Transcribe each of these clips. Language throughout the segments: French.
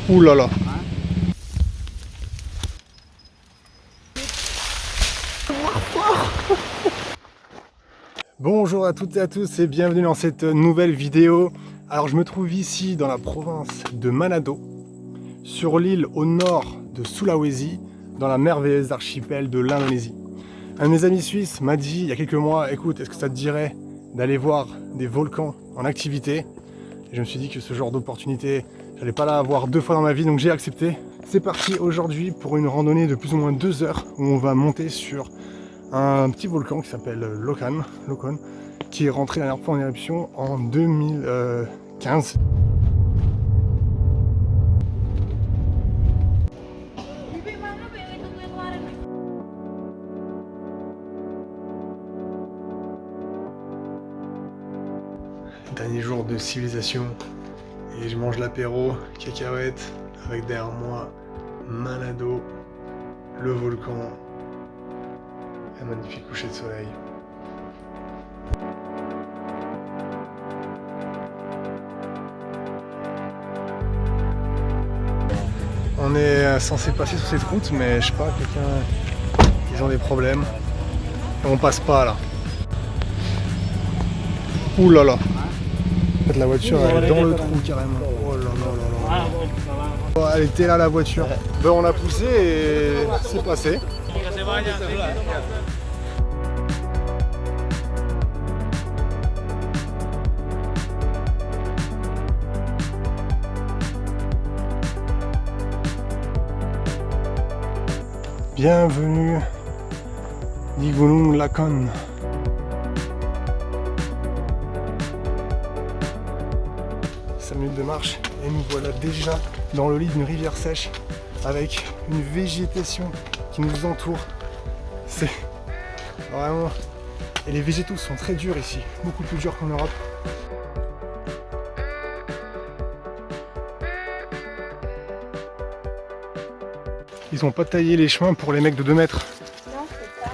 Ouh là là. Bonjour à toutes et à tous et bienvenue dans cette nouvelle vidéo. Alors je me trouve ici dans la province de Manado, sur l'île au nord de Sulawesi, dans la merveilleuse archipel de l'Indonésie. Un de mes amis suisses m'a dit il y a quelques mois, écoute, est-ce que ça te dirait d'aller voir des volcans en activité? Et je me suis dit que ce genre d'opportunité, j'allais pas la avoir deux fois dans ma vie, donc j'ai accepté. C'est parti aujourd'hui pour une randonnée de plus ou moins 2 heures où on va monter sur un petit volcan qui s'appelle Lokon, qui est rentré la dernière fois en éruption en 2015. Dernier jour de civilisation et je mange l'apéro, cacahuètes, avec derrière moi Manado, le volcan, un magnifique coucher de soleil. On est censé passer sur cette route, mais je sais pas, ils ont des problèmes. On passe pas là. Ouh là là. En fait, la voiture elle est dans le trou carrément. Oh là là là là. Oh, elle était là la voiture. Ben, on a poussé et c'est passé. Bienvenue di Gunung Lokon. Minutes de marche et nous voilà déjà dans le lit d'une rivière sèche avec une végétation qui nous entoure. C'est vraiment... Et les végétaux sont très durs ici, beaucoup plus durs qu'en Europe. Ils ont pas taillé les chemins pour les mecs de 2 mètres. Non, c'est ça.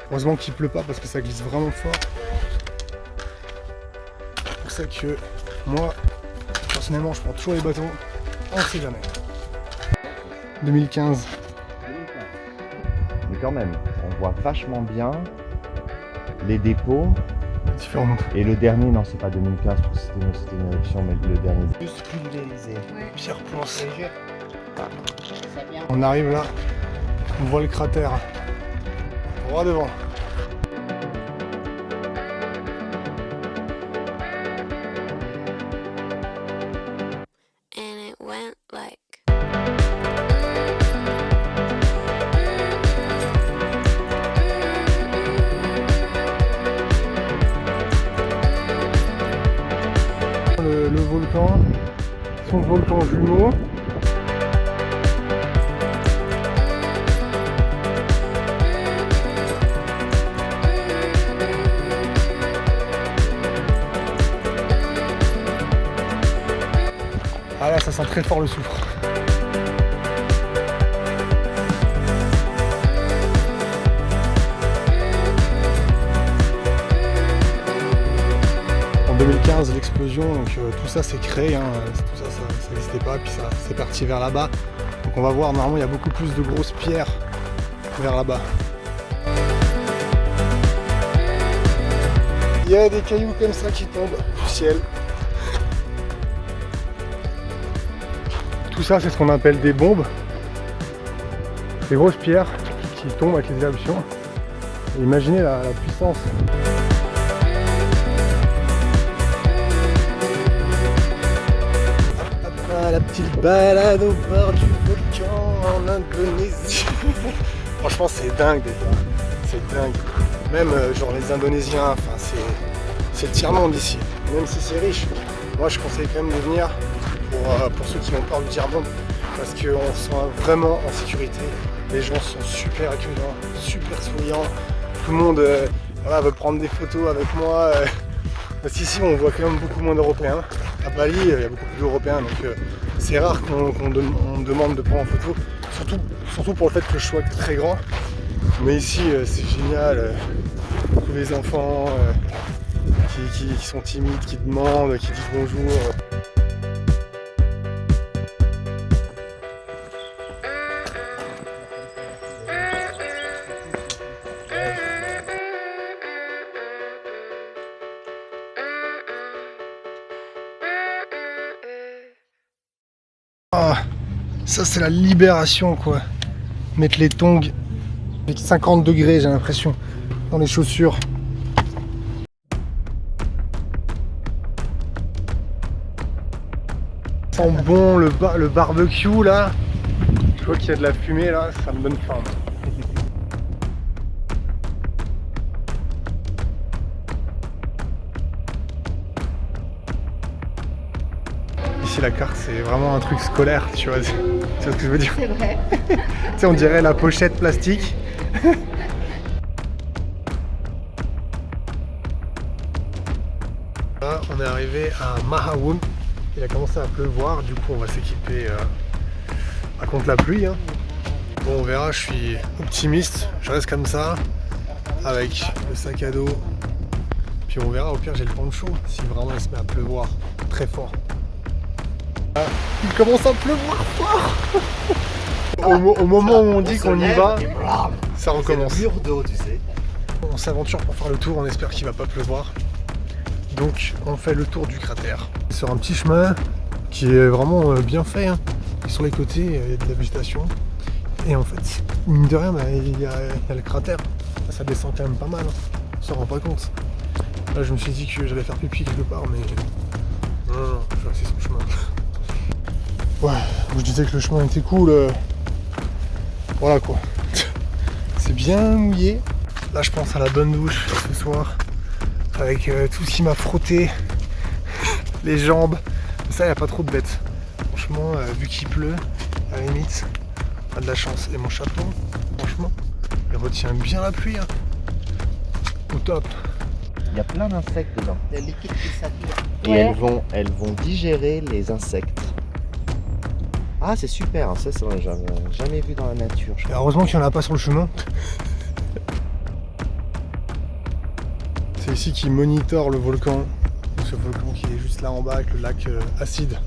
Heureusement qu'il pleut pas parce que ça glisse vraiment fort. C'est pour ça que moi, personnellement, je prends toujours les bâtons. On sait jamais. 2015. Mais quand même, on voit vachement bien les dépôts. Différentes. Et le dernier, non, c'est pas 2015, parce que c'était une éruption, mais le dernier. Juste pulvérisé. Ouais. Pierre Ponce. C'est bien. On arrive là, on voit le cratère. Droit devant. And it went like le volcan, son volcan jumeau. Ah là, ça sent très fort le soufre. En 2015, l'explosion, donc tout ça s'est créé, hein, tout ça n'existait pas, puis ça c'est parti vers là-bas. Donc on va voir, normalement il y a beaucoup plus de grosses pierres vers là-bas. Il y a des cailloux comme ça qui tombent du ciel. Tout ça, c'est ce qu'on appelle des bombes. Des grosses pierres qui tombent avec les éruptions. Et imaginez la puissance. Ah, la petite balade au bord du volcan en Indonésie. Franchement, c'est dingue déjà. C'est dingue. Même genre les Indonésiens, enfin, c'est le tiers-monde ici. Même si c'est riche, moi je conseille quand même de venir. Pour ceux qui ont peur du tiers-monde, parce qu'on se sent vraiment en sécurité. Les gens sont super accueillants, super souriants. Tout le monde voilà, veut prendre des photos avec moi. Parce qu'ici on voit quand même beaucoup moins d'Européens. À Bali, il y a beaucoup plus d'Européens, donc c'est rare qu'on demande de prendre en photo. Surtout pour le fait que je sois très grand. Mais ici c'est génial. Tous les enfants qui sont timides, qui demandent, qui disent bonjour. Ah, ça c'est la libération quoi. Mettre les tongs avec 50 degrés j'ai l'impression dans les chaussures. Ça sent bon le barbecue là. Je vois qu'il y a de la fumée là, ça me donne faim. Ici la carte c'est vraiment un truc scolaire, tu vois, tu vois ce que je veux dire? C'est vrai. Tu sais, on dirait la pochette plastique. Là, on est arrivé à Mahawoon. Il a commencé à pleuvoir, du coup on va s'équiper contre la pluie. Hein. Bon, on verra, je suis optimiste, je reste comme ça, avec le sac à dos. Puis on verra, au pire j'ai le poncho, si vraiment il se met à pleuvoir très fort. Là, il commence à pleuvoir fort. Au moment où on dit qu'on y va, ça recommence. Mur d'eau, tu sais. On s'aventure pour faire le tour, on espère qu'il va pas pleuvoir. Donc on fait le tour du cratère. Sur un petit chemin qui est vraiment bien fait. Hein. Et sur les côtés, il y a de la végétation. Et en fait, mine de rien, bah, il y a le cratère. Ça descend quand même pas mal. Hein. On s'en rend pas compte. Là, je me suis dit que j'allais faire pipi quelque part, mais non, je vais rester sur le chemin. Ouais, je disais que le chemin était cool. Voilà quoi. C'est bien mouillé. Là, je pense à la bonne douche ce soir. Avec tout ce qui m'a frotté. Les jambes. Ça, il n'y a pas trop de bêtes. Franchement, vu qu'il pleut, à la limite, on a de la chance. Et mon chapeau, franchement, il retient bien la pluie. Hein. Au top. Il y a plein d'insectes dedans. Le liquide qui s'attire. Et Ouais. elles vont digérer les insectes. Ah, c'est super, hein. Ça, j'avais jamais vu dans la nature. Je Et crois. heureusement qu'il n'y en a pas sur le chemin. C'est ici qu'ils monitorent le volcan. Ce volcan qui est juste là en bas avec le lac acide.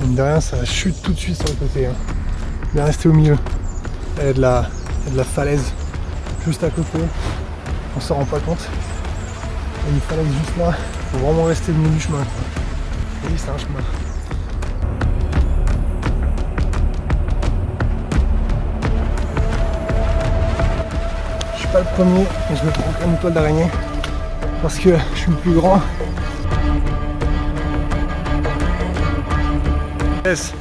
Mine de rien, ça chute tout de suite sur le côté. Hein. Bien rester au milieu. Il y a de la falaise juste à côté. On s'en rend pas compte. Il y a une falaise juste là. Faut vraiment rester au milieu du chemin. Oui, c'est un chemin. Je suis pas le premier, mais je me prends quand même une toile d'araignée. Parce que je suis le plus grand. Yes.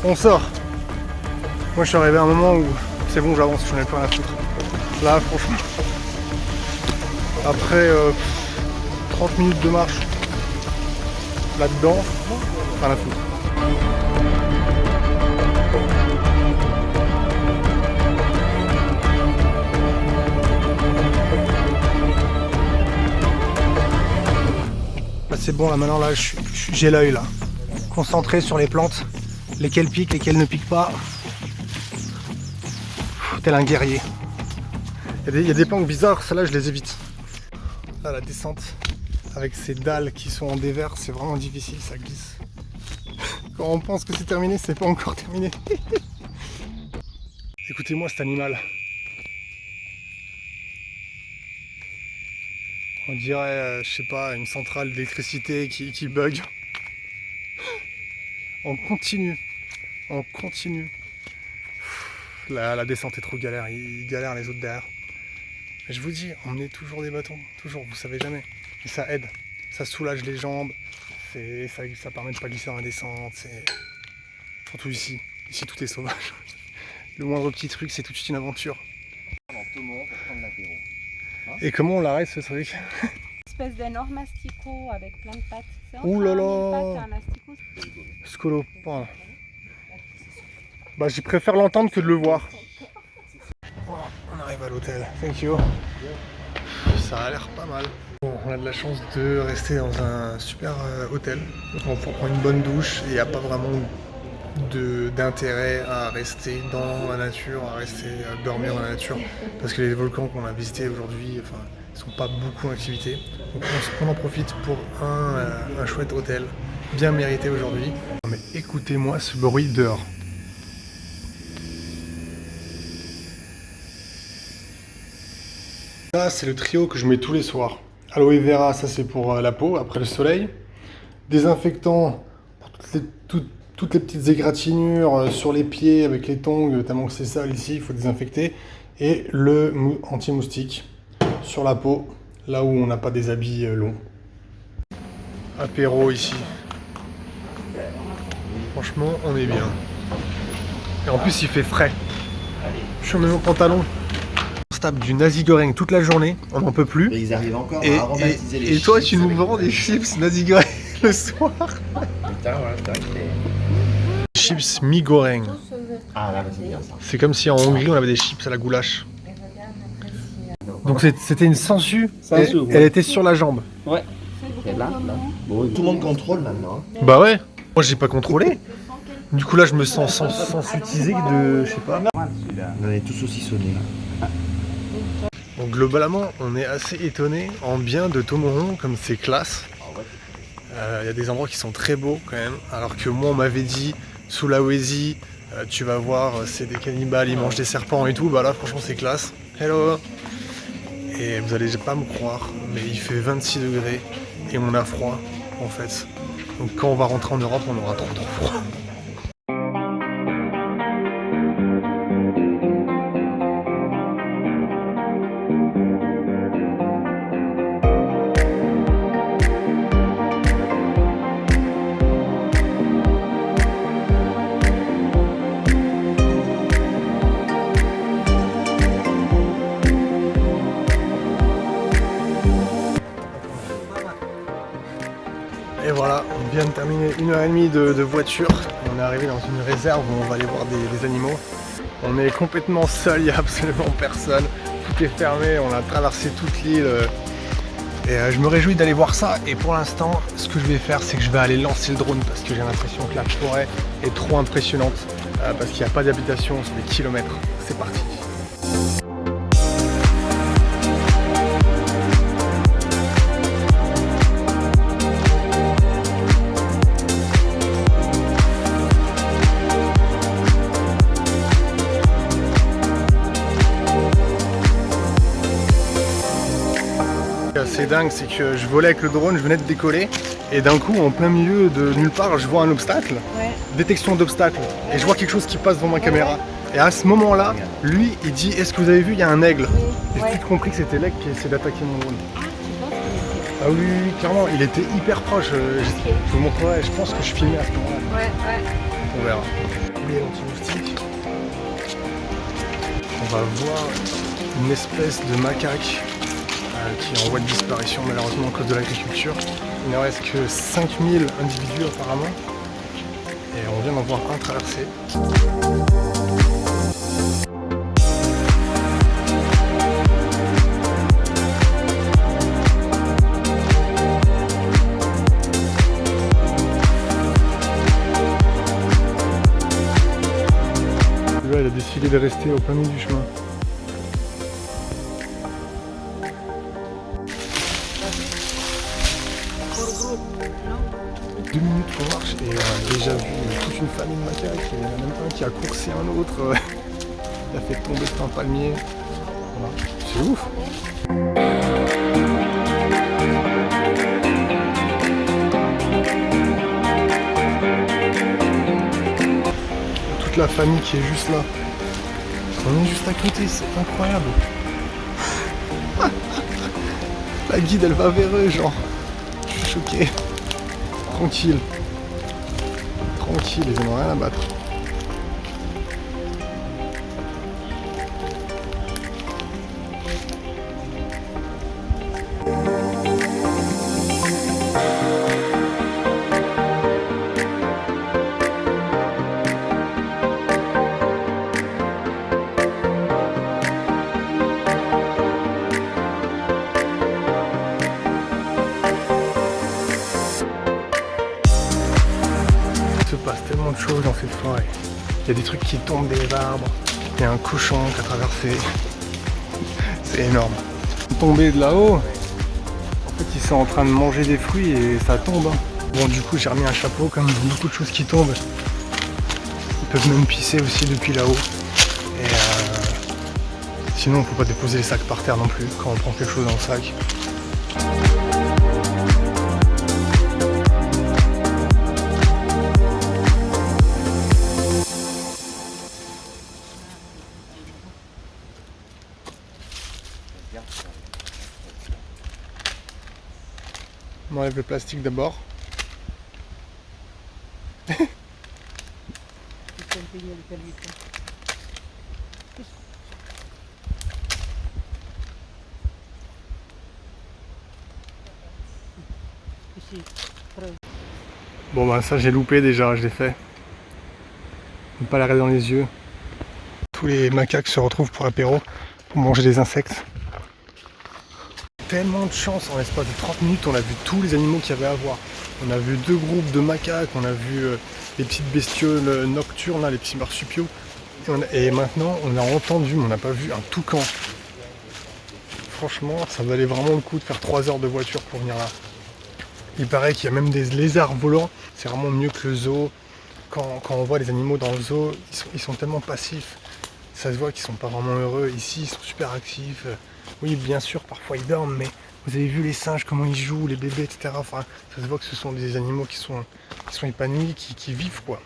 On sort. Moi je suis arrivé à un moment où c'est bon, j'avance, j'en ai plus rien à foutre. Là franchement, après 30 minutes de marche là-dedans, rien à foutre. Là c'est bon, là maintenant là j'ai l'œil là. Concentré sur les plantes, lesquelles piquent, lesquelles ne piquent pas. Tel un guerrier. Il y a des plantes bizarres, celles-là je les évite. Là la descente avec ces dalles qui sont en dévers, c'est vraiment difficile, ça glisse. Quand on pense que c'est terminé, c'est pas encore terminé. Écoutez-moi cet animal. On dirait, je sais pas, une centrale d'électricité qui bug. On continue. On continue. La descente est trop galère, ils galèrent les autres derrière. Mais je vous dis, emmenez toujours des bâtons, toujours, vous savez jamais. Et ça aide, ça soulage les jambes, ça permet de pas glisser dans la descente. Surtout ici tout est sauvage. Le moindre petit truc, c'est tout de suite une aventure. Et comment on l'arrête ce truc? Espèce d'énorme asticot avec plein de pattes. C'est Ouh là là. entre un asticot. Scolopin. Bah, je préfère l'entendre que de le voir. Oh, on arrive à l'hôtel. Thank you. ça a l'air pas mal. Bon, on a de la chance de rester dans un super hôtel. Donc on prend une bonne douche et il n'y a pas vraiment d'intérêt à rester dans la nature, à rester à dormir dans la nature. Parce que les volcans qu'on a visités aujourd'hui, enfin, ils sont pas beaucoup en activité. Donc on en profite pour un chouette hôtel, bien mérité aujourd'hui. Mais écoutez-moi ce bruit dehors. Là, c'est le trio que je mets tous les soirs. Aloe vera, ça c'est pour la peau, après le soleil. Désinfectant pour toutes les petites égratignures sur les pieds avec les tongs, tellement que c'est sale ici, il faut désinfecter. Et le anti-moustique sur la peau, là où on n'a pas des habits longs. Apéro ici. Franchement, on est bien. Et en plus, il fait frais. Je suis en mon pantalon. On se tape du nasi goreng toute la journée, on n'en peut plus. Mais ils arrivent encore à aromatiser les et chips. toi, tu nous vends des chips nasi goreng le soir. Putain, voilà, c'est vrai que Chips mi goreng. Ah là, c'est bien ça. C'est comme si en Hongrie, on avait des chips à la goulash. Donc c'était une sangsue. Sangsue, ouais. Elle était sur la jambe. Ouais. Et là. Bon, tout le monde contrôle maintenant. Hein. Bah ouais. Moi, j'ai pas contrôlé. Du coup, là, je me sens sensutisé de, je sais pas. On est tous saucissonnés. Donc globalement, on est assez étonné en bien de Tomohon, comme c'est classe. Il y a des endroits qui sont très beaux quand même, alors que moi on m'avait dit Sulawesi, tu vas voir, c'est des cannibales, ils mangent des serpents et tout. Bah là, franchement, c'est classe. Hello. Et vous allez pas me croire, mais il fait 26 degrés et on a froid en fait. Donc quand on va rentrer en Europe, on aura trop froid. Et voilà, on vient de terminer 1h30 de voiture. On est arrivé dans une réserve où on va aller voir des animaux. On est complètement seul, il n'y a absolument personne. Tout est fermé, on a traversé toute l'île. Et je me réjouis d'aller voir ça. Et pour l'instant, ce que je vais faire, c'est que je vais aller lancer le drone parce que j'ai l'impression que la forêt est trop impressionnante. Parce qu'il n'y a pas d'habitation, c'est des kilomètres. C'est parti. C'est dingue, c'est que je volais avec le drone, je venais de décoller et d'un coup en plein milieu de nulle part je vois un obstacle, détection d'obstacle et je vois quelque chose qui passe devant ma caméra et à ce moment là lui il dit est-ce que vous avez vu il y a un aigle et j'ai tout compris que c'était l'aigle qui essaie d'attaquer mon drone. Ah oui, clairement il était hyper proche, je vous montrerai, je pense que je filmais à ce moment là. On verra. Les anti-moustiques. On va voir une espèce de macaque qui est en voie de disparition malheureusement à cause de l'agriculture. Il ne reste que 5000 individus apparemment et on vient d'en voir un traverser. Là, il a décidé de rester au plein milieu du chemin. Deux minutes qu'on marche et on a déjà vu toute une famille de macaques. Il y en a même un qui a coursé un autre. Il a fait tomber un palmier. Voilà. C'est ouf. Toute la famille qui est juste là. On est juste à côté, c'est incroyable. La guide elle va vers eux, genre. Je suis choqué. Tranquille. Tranquille, ils n'ont rien à battre. de choses dans cette forêt. Il y a des trucs qui tombent des arbres. Il y a un cochon qui a traversé. C'est énorme. Tombé de là-haut. En fait, ils sont en train de manger des fruits et ça tombe. Bon, du coup, j'ai remis un chapeau, comme beaucoup de choses qui tombent. Ils peuvent même pisser aussi depuis là-haut. Et sinon, il ne faut pas déposer les sacs par terre non plus quand on prend quelque chose dans le sac. On enlève le plastique d'abord. Bon bah ça j'ai loupé déjà, je l'ai fait. Ne pas la regarder dans les yeux. Tous les macaques se retrouvent pour apéro, pour manger des insectes. Tellement de chance, en l'espace de 30 minutes on a vu tous les animaux qu'il y avait à voir. On a vu 2 groupes de macaques, on a vu les petites bestioles nocturnes, là, les petits marsupiaux. Et maintenant on a entendu, mais on n'a pas vu un toucan. Franchement, ça valait vraiment le coup de faire 3 heures de voiture pour venir là. Il paraît qu'il y a même des lézards volants, c'est vraiment mieux que le zoo. Quand on voit les animaux dans le zoo, ils sont tellement passifs. Ça se voit qu'ils sont pas vraiment heureux. Ici, ils sont super actifs. Oui, bien sûr, parfois ils dorment, mais vous avez vu les singes, comment ils jouent, les bébés, etc. Enfin, ça se voit que ce sont des animaux qui sont épanouis, qui vivent, quoi.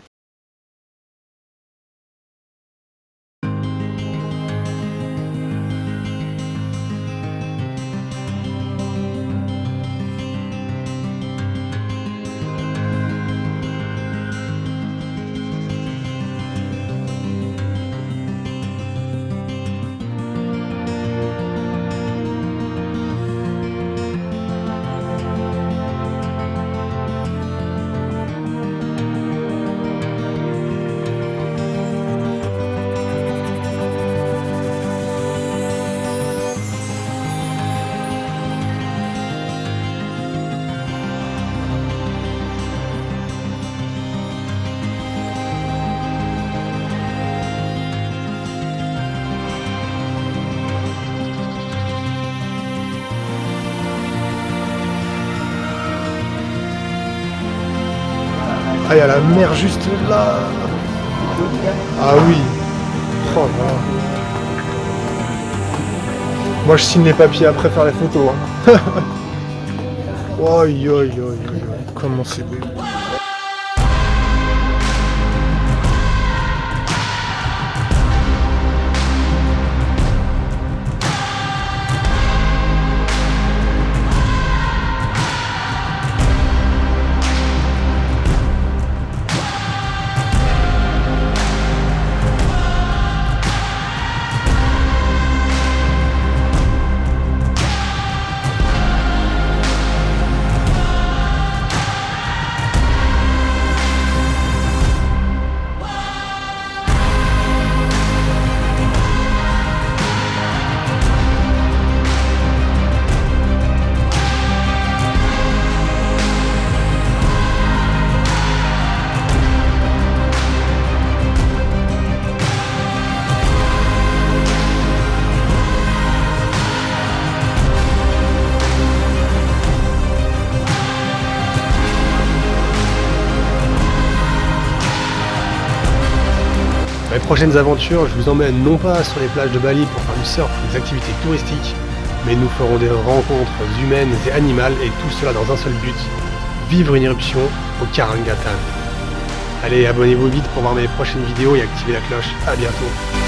Ah, il y a la mer juste là. Ah oui. Oh là là. Moi je signe les papiers après faire les photos. Hein. Aïe aïe aïe aïe aïe. Comment c'est beau. Mes prochaines aventures, je vous emmène non pas sur les plages de Bali pour faire du surf ou des activités touristiques, mais nous ferons des rencontres humaines et animales et tout cela dans un seul but, vivre une éruption au Karangattan. Allez, abonnez-vous vite pour voir mes prochaines vidéos et activez la cloche. À bientôt.